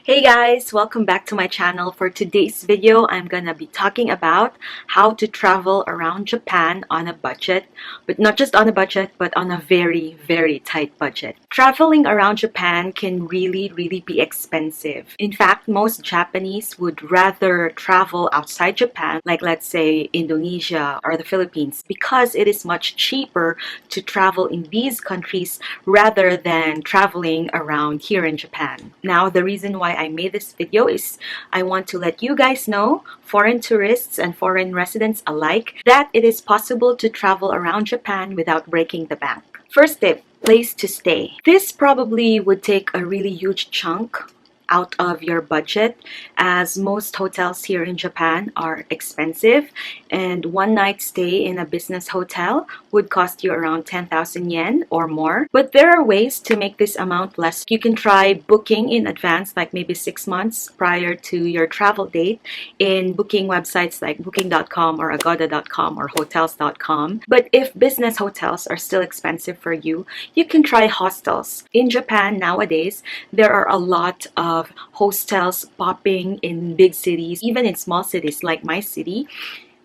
Hey guys, welcome back to my channel. For today's video, I'm gonna be talking about how to travel around Japan on a budget, but not just on a budget, but on a very, very tight budget. Traveling around Japan can really be expensive. In fact, most Japanese would rather travel outside Japan, like let's say Indonesia or the Philippines, because it is much cheaper to travel in these countries rather than traveling around here in Japan. Now, the reason why I made this video is I want to let you guys know, foreign tourists and foreign residents alike, that it is possible to travel around Japan without breaking the bank. First tip, place to stay. This probably would take a really huge chunk out of your budget, as most hotels here in Japan are expensive, and one night stay in a business hotel would cost you around 10,000 yen or more. But there are ways to make this amount less. You can try booking in advance, like maybe 6 months prior to your travel date, in booking websites like booking.com or agoda.com or hotels.com. But if business hotels are still expensive for you, you can try hostels. In Japan nowadays, there are a lot of hostels popping in big cities, even in small cities like my city.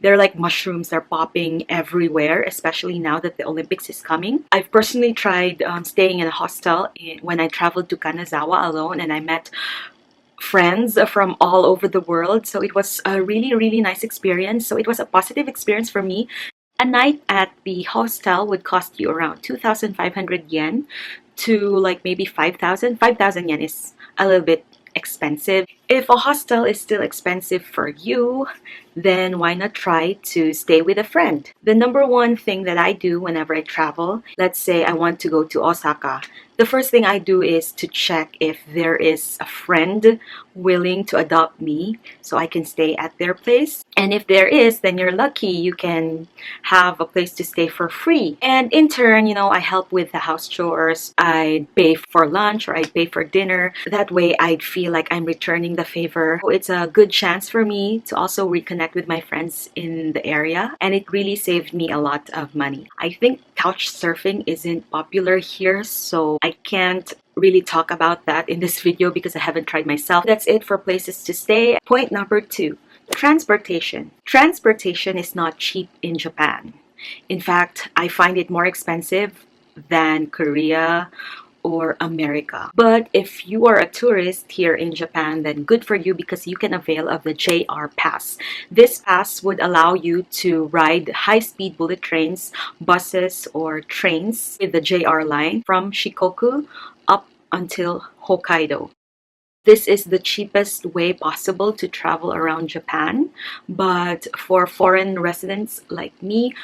They're like mushrooms, they're popping everywhere, especially now that the Olympics is coming. I've personally tried staying in a hostel when I traveled to Kanazawa alone, and I met friends from all over the world. So it was a really nice experience. So it was a positive experience for me. A night at the hostel would cost you around 2,500 yen to like maybe 5,000. 5,000 yen is a little bit expensive. If a hostel is still expensive for you, then why not try to stay with a friend? The number one thing that I do whenever I travel, let's say I want to go to Osaka, the first thing I do is to check if there is a friend willing to adopt me so I can stay at their place. And if there is, then you're lucky, you can have a place to stay for free. And in turn, I help with the house chores. I'd pay for lunch or I'd pay for dinner. That way I'd feel like I'm returning the favor. It's a good chance for me to also reconnect with my friends in the area, and it really saved me a lot of money. I think Couchsurfing isn't popular here, so I can't really talk about that in this video because I haven't tried myself. That's it for places to stay. Point number 2, transportation. Transportation is not cheap in Japan. In fact, I find it more expensive than Korea or America. But if you are a tourist here in Japan, then good for you because you can avail of the JR Pass. This pass would allow you to ride high-speed bullet trains, buses, or trains with the JR line from Shikoku up until Hokkaido. This is the cheapest way possible to travel around Japan, but for foreign residents like me,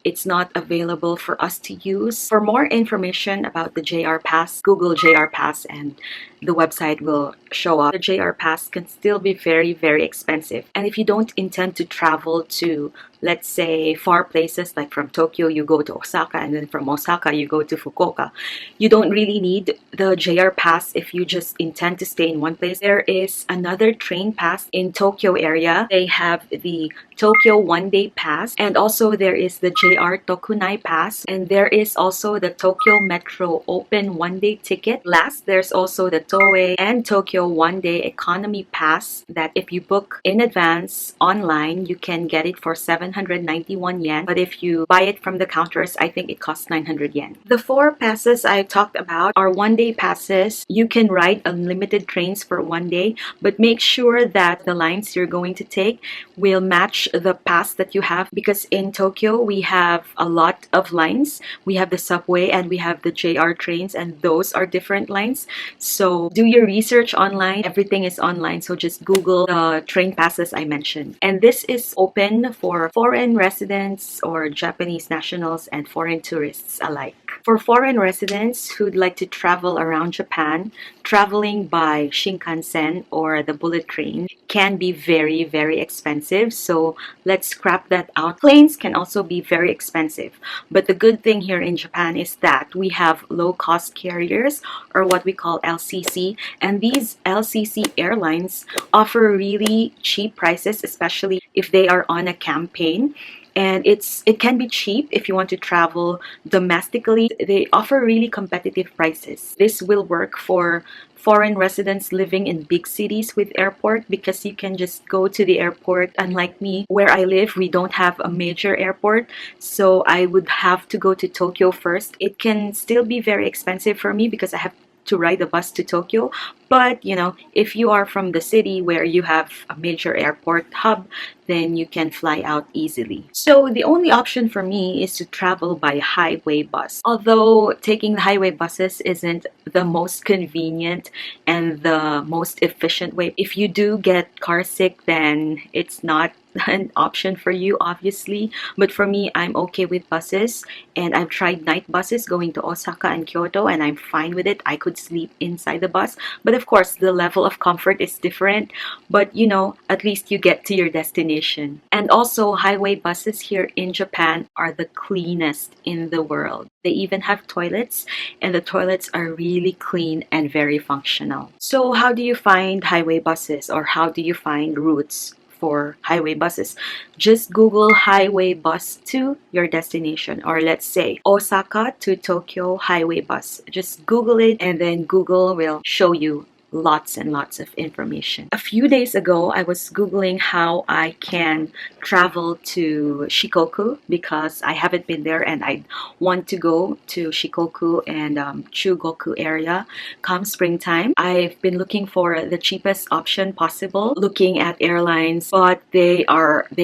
it's not available for us to use. For more information about the JR Pass, Google JR Pass and the website will show up. The JR Pass can still be very expensive. And if you don't intend to travel to, let's say, far places, like from Tokyo you go to Osaka, and then from Osaka you go to Fukuoka, you don't really need the JR Pass if you just intend to stay in one place. There is another train pass in Tokyo area. They have the Tokyo one-day pass, and also there is the JR Tokunai Pass, and there is also the Tokyo Metro Open one-day ticket. Last, there's also the Toei and Tokyo one-day economy pass that if you book in advance online, you can get it for 791 yen. But if you buy it from the counters, I think it costs 900 yen. The 4 passes I talked about are one-day passes. You can ride unlimited trains for one day, but make sure that the lines you're going to take will match the pass that you have, because in Tokyo we have a lot of lines. We have the subway and we have the JR trains, and those are different lines. So do your research online. Everything is online, so just Google the train passes I mentioned. And this is open for foreign residents or Japanese nationals and foreign tourists alike. For foreign residents who'd like to travel around Japan, traveling by Shinkansen or the bullet train can be very expensive, so let's scrap that out. Planes can also be very expensive, but the good thing here in Japan is that we have low-cost carriers, or what we call LCC, and these LCC airlines offer really cheap prices, especially if they are on a campaign. and it can be cheap if you want to travel domestically. They offer really competitive prices. This will work for foreign residents living in big cities with airport, because you can just go to the airport. Unlike me, where I live, we don't have a major airport, so I would have to go to Tokyo first. It can still be very expensive for me because I have to ride the bus to Tokyo. But you know, if you are from the city where you have a major airport hub, then you can fly out easily. So the only option for me is to travel by highway bus. Although taking the highway buses isn't the most convenient and the most efficient way. If you do get car sick, then it's not an option for you, obviously. But for me, I'm okay with buses, and I've tried night buses going to Osaka and Kyoto, and I'm fine with it. I could sleep inside the bus, but of course the level of comfort is different, but you know, at least you get to your destination. And also, highway buses here in Japan are the cleanest in the world. They even have toilets, and the toilets are really clean and very functional. So how do you find highway buses, or how do you find routes for highway buses? Just Google highway bus to your destination, or let's say Osaka to Tokyo highway bus. Just Google it, and then Google will show you lots and lots of information. A few days ago, I was Googling how I can travel to Shikoku, because I haven't been there and I want to go to Shikoku and Chugoku area come springtime. I've been looking for the cheapest option possible, looking at airlines, but they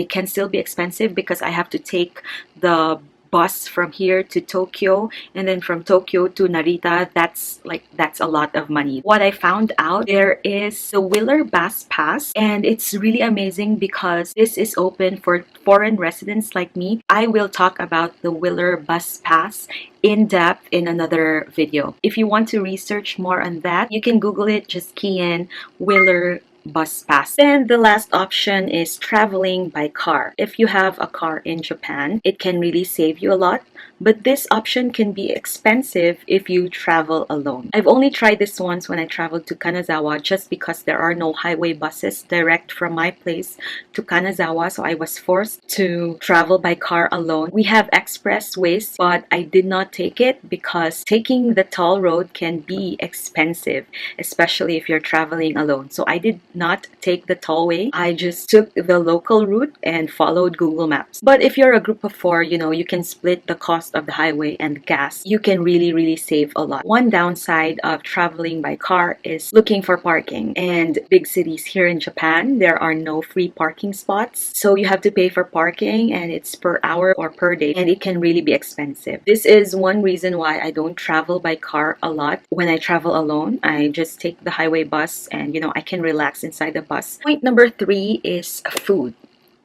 can still be expensive because I have to take the bus from here to Tokyo, and then from Tokyo to Narita. That's a lot of money. What I found out, there is the Wheeler Bus Pass, and it's really amazing because this is open for foreign residents like me. I will talk about the Wheeler Bus Pass in depth in another video. If you want to research more on that, you can Google it. Just key in Wheeler Bus Pass. Then the last option is traveling by car. If you have a car in Japan, it can really save you a lot, but this option can be expensive if you travel alone. I've only tried this once when I traveled to Kanazawa, just because there are no highway buses direct from my place to Kanazawa, so I was forced to travel by car alone. We have expressways, but I did not take it because taking the toll road can be expensive, especially if you're traveling alone. So I did not take the tollway. I just took the local route and followed Google Maps. But if you're a group of four, you know, you can split the cost of the highway and gas. You can really save a lot. One downside of traveling by car is looking for parking. And big cities here in Japan, there are no free parking spots. So you have to pay for parking, and it's per hour or per day, and it can really be expensive. This is one reason why I don't travel by car a lot. When I travel alone, I just take the highway bus, and you know, I can relax inside the bus. Point number 3 is food.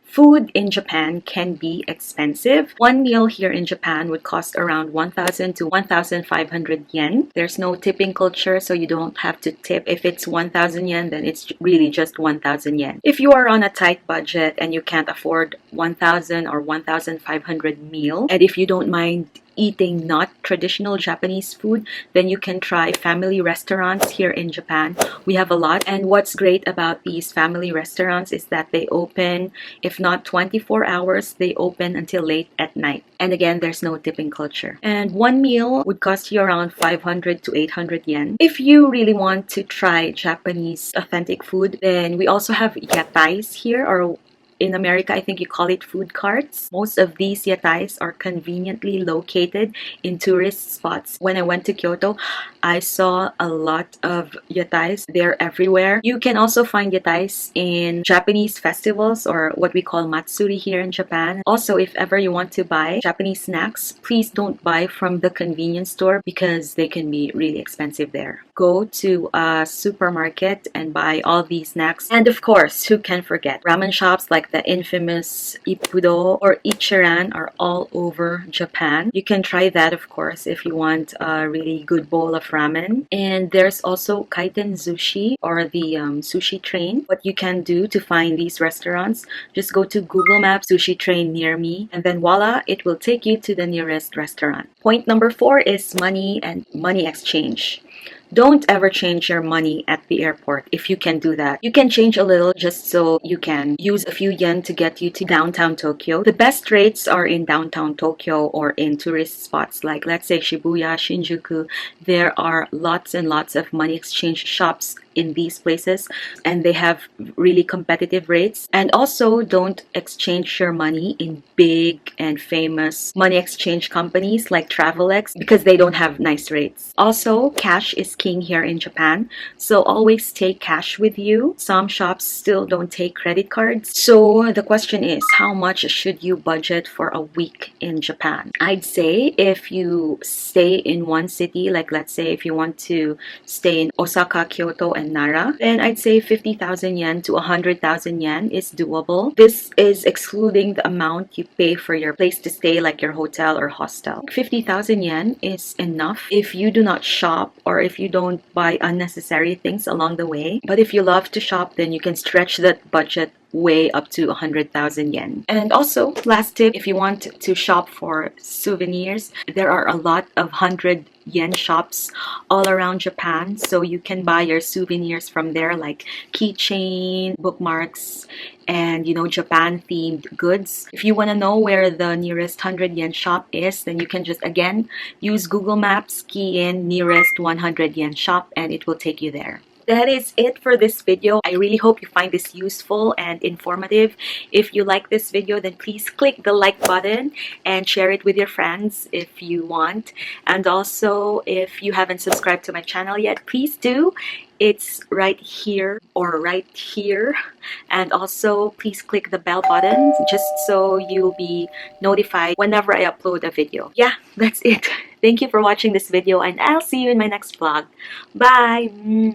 Food in Japan can be expensive. One meal here in Japan would cost around 1,000 to 1,500 yen. There's no tipping culture, so you don't have to tip. If it's 1,000 yen, then it's really just 1,000 yen. If you are on a tight budget and you can't afford 1,000 or 1,500 meal, and if you don't mind eating not traditional Japanese food, then you can try family restaurants here in Japan. We have a lot, and what's great about these family restaurants is that they open, if not 24 hours, they open until late at night. And again, there's no tipping culture. And one meal would cost you around 500 to 800 yen. If you really want to try Japanese authentic food, then we also have yatais here, or in America, I think you call it food carts. Most of these yatais are conveniently located in tourist spots. When I went to Kyoto, I saw a lot of yatais. They're everywhere. You can also find yatais in Japanese festivals, or what we call matsuri here in Japan. Also, if ever you want to buy Japanese snacks, please don't buy from the convenience store because they can be really expensive there. Go to a supermarket and buy all these snacks. And of course, who can forget? Ramen shops like the infamous Ippudo or Ichiran are all over Japan. You can try that, of course, if you want a really good bowl of ramen. And there's also kaiten sushi, or the sushi train. What you can do to find these restaurants, just go to Google Maps, sushi train near me, and then voila, it will take you to the nearest restaurant. Point number 4 is money and money exchange. Don't ever change your money at the airport if you can do that. You can change a little just so you can use a few yen to get you to downtown Tokyo. The best rates are in downtown Tokyo or in tourist spots like, let's say, Shibuya, Shinjuku. There are lots and lots of money exchange shops in these places, and they have really competitive rates. And also, don't exchange your money in big and famous money exchange companies like Travelex because they don't have nice rates. Also, cash is king here in Japan, so always take cash with you. Some shops still don't take credit cards. So the question is, how much should you budget for a week in Japan? I'd say if you stay in one city, like let's say if you want to stay in Osaka, Kyoto, and Nara, then I'd say 50,000 yen to 100,000 yen is doable. This is excluding the amount you pay for your place to stay, like your hotel or hostel. 50,000 yen is enough if you do not shop or if you don't buy unnecessary things along the way. But if you love to shop, then you can stretch that budget way up to 100,000 yen. And also, last tip, if you want to shop for souvenirs, there are a lot of 100 yen shops all around Japan, so you can buy your souvenirs from there, like keychain, bookmarks, and Japan themed goods. If you want to know where the nearest 100 yen shop is, then you can just again use Google Maps, key in nearest 100 yen shop, and it will take you there. That is it for this video. I really hope you find this useful and informative. If you like this video, then please click the like button and share it with your friends if you want. And also, if you haven't subscribed to my channel yet, please do. It's right here or right here. And also, please click the bell button just so you'll be notified whenever I upload a video. Yeah, that's it. Thank you for watching this video, and I'll see you in my next vlog. Bye!